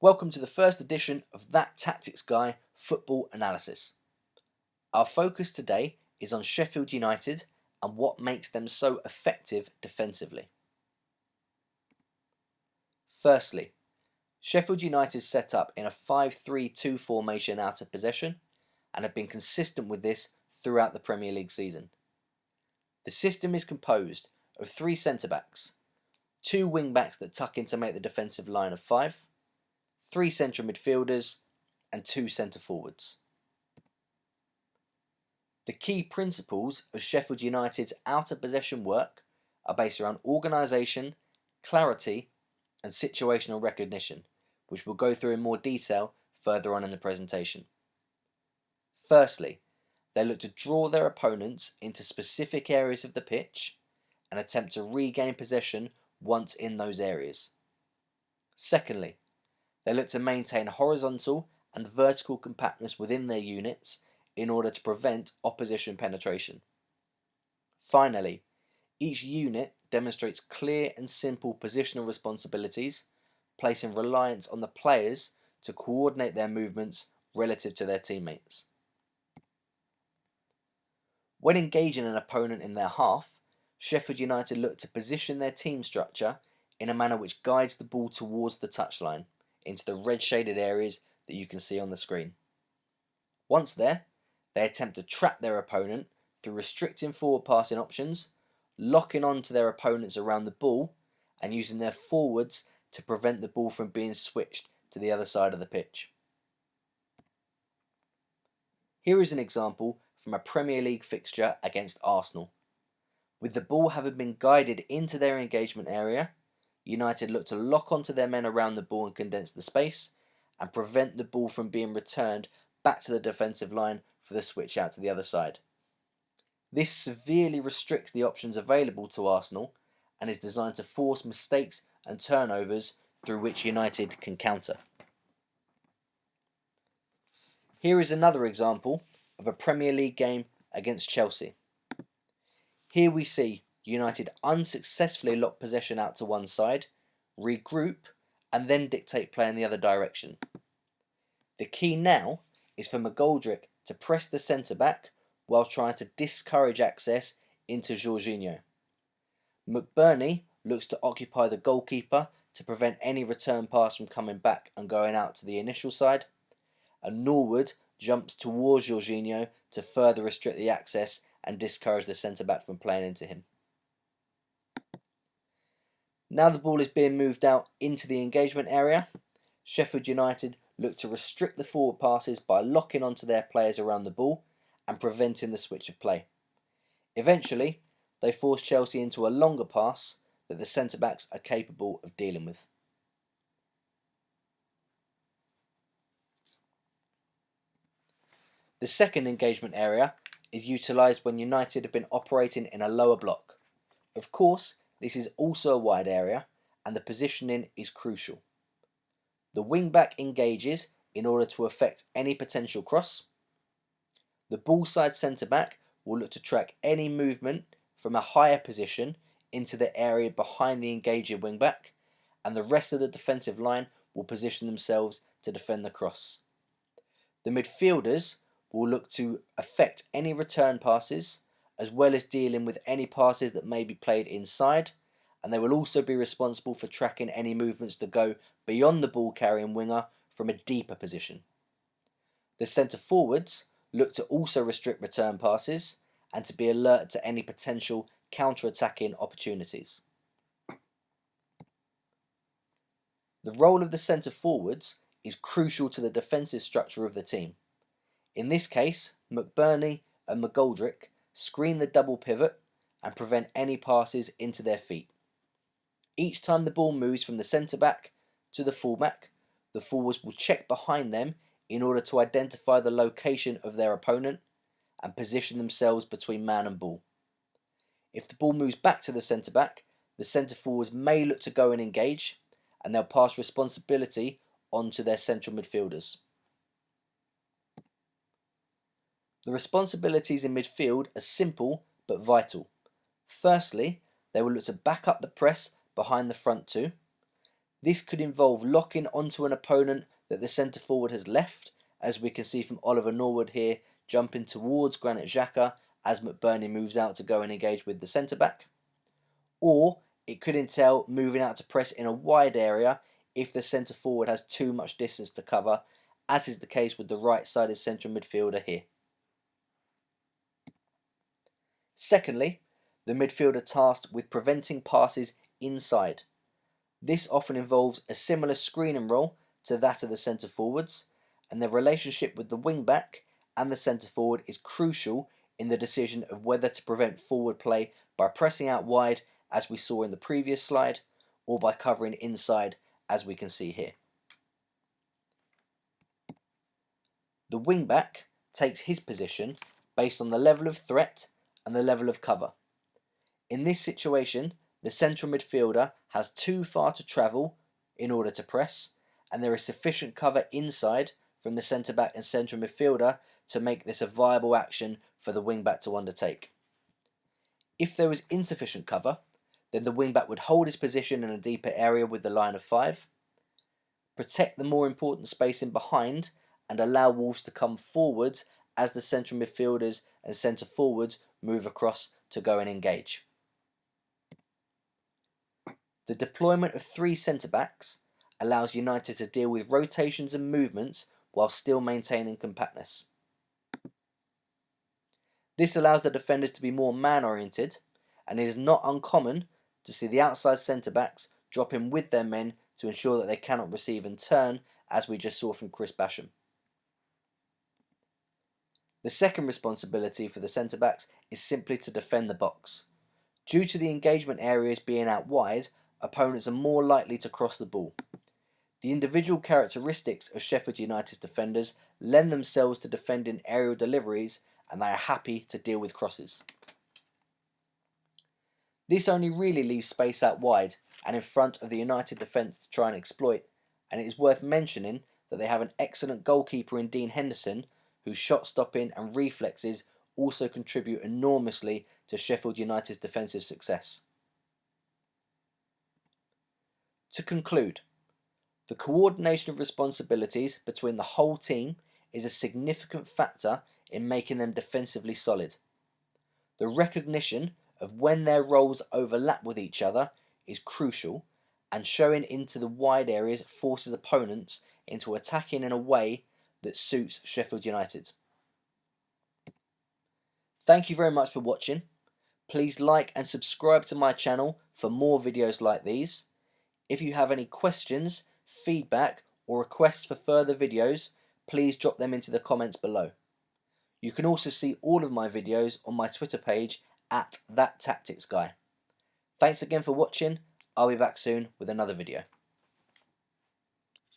Welcome to the first edition of That Tactics Guy Football Analysis. Our focus today is on Sheffield United and what makes them so effective defensively. Firstly, Sheffield United is set up in a 5-3-2 formation out of possession and have been consistent with this throughout the Premier League season. The system is composed of 3 centre-backs, 2 wing-backs that tuck in to make the defensive line of 5, 3 central midfielders and 2 centre-forwards. The key principles of Sheffield United's out-of-possession work are based around organisation, clarity and situational recognition, which we'll go through in more detail further on in the presentation. Firstly, they look to draw their opponents into specific areas of the pitch and attempt to regain possession once in those areas. Secondly, they look to maintain horizontal and vertical compactness within their units in order to prevent opposition penetration. Finally, each unit demonstrates clear and simple positional responsibilities, placing reliance on the players to coordinate their movements relative to their teammates. When engaging an opponent in their half, Sheffield United look to position their team structure in a manner which guides the ball towards the touchline, into the red shaded areas that you can see on the screen. Once there, they attempt to trap their opponent through restricting forward passing options, locking on to their opponents around the ball and using their forwards to prevent the ball from being switched to the other side of the pitch. Here is an example from a Premier League fixture against Arsenal. With the ball having been guided into their engagement area, United look to lock onto their men around the ball and condense the space and prevent the ball from being returned back to the defensive line for the switch out to the other side. This severely restricts the options available to Arsenal and is designed to force mistakes and turnovers through which United can counter. Here is another example of a Premier League game against Chelsea. Here we see United unsuccessfully lock possession out to one side, regroup, and then dictate play in the other direction. The key now is for McGoldrick to press the centre-back while trying to discourage access into Jorginho. McBurney looks to occupy the goalkeeper to prevent any return pass from coming back and going out to the initial side, and Norwood jumps towards Jorginho to further restrict the access and discourage the centre-back from playing into him. Now the ball is being moved out into the engagement area, Sheffield United look to restrict the forward passes by locking onto their players around the ball and preventing the switch of play. Eventually, they force Chelsea into a longer pass that the centre-backs are capable of dealing with. The second engagement area is utilised when United have been operating in a lower block. Of course, this is also a wide area and the positioning is crucial. The wing-back engages in order to affect any potential cross. The ball-side centre-back will look to track any movement from a higher position into the area behind the engaging wing-back, and the rest of the defensive line will position themselves to defend the cross. The midfielders will look to affect any return passes, as well as dealing with any passes that may be played inside, and they will also be responsible for tracking any movements that go beyond the ball-carrying winger from a deeper position. The centre-forwards look to also restrict return passes and to be alert to any potential counter-attacking opportunities. The role of the centre-forwards is crucial to the defensive structure of the team. In this case, McBurney and McGoldrick screen the double pivot and prevent any passes into their feet. Each time the ball moves from the centre-back to the full-back, the forwards will check behind them in order to identify the location of their opponent and position themselves between man and ball. If the ball moves back to the centre-back, the centre-forwards may look to go and engage, and they'll pass responsibility on to their central midfielders. The responsibilities in midfield are simple but vital. Firstly, they will look to back up the press behind the front two. This could involve locking onto an opponent that the centre forward has left, as we can see from Oliver Norwood here jumping towards Granit Xhaka as McBurney moves out to go and engage with the centre back. Or it could entail moving out to press in a wide area if the centre forward has too much distance to cover, as is the case with the right-sided central midfielder here. Secondly, the midfielder tasked with preventing passes inside. This often involves a similar screening role to that of the centre forwards, and the relationship with the wing back and the centre forward is crucial in the decision of whether to prevent forward play by pressing out wide, as we saw in the previous slide, or by covering inside, as we can see here. The wing back takes his position based on the level of threat and the level of cover. In this situation, the central midfielder has too far to travel in order to press, and there is sufficient cover inside from the centre back and central midfielder to make this a viable action for the wing back to undertake. If there was insufficient cover, then the wing back would hold his position in a deeper area with the line of 5, protect the more important spacing behind, and allow Wolves to come forwards as the central midfielders and centre forwards move across to go and engage. The deployment of 3 centre backs allows United to deal with rotations and movements while still maintaining compactness. This allows the defenders to be more man-oriented, and it is not uncommon to see the outside centre backs drop in with their men to ensure that they cannot receive and turn, as we just saw from Chris Basham. The second responsibility for the centre backs is simply to defend the box. Due to the engagement areas being out wide, opponents are more likely to cross the ball. The individual characteristics of Sheffield United's defenders lend themselves to defending aerial deliveries, and they are happy to deal with crosses. This only really leaves space out wide and in front of the United defence to try and exploit, and it is worth mentioning that they have an excellent goalkeeper in Dean Henderson, whose shot stopping and reflexes also contribute enormously to Sheffield United's defensive success. To conclude, the coordination of responsibilities between the whole team is a significant factor in making them defensively solid. The recognition of when their roles overlap with each other is crucial, and showing into the wide areas forces opponents into attacking in a way that suits Sheffield United. Thank you very much for watching. Please like and subscribe to my channel for more videos like these. If you have any questions, feedback, or requests for further videos, please drop them into the comments below. You can also see all of my videos on my Twitter page @ThatTacticsGuy. Thanks again for watching. I'll be back soon with another video.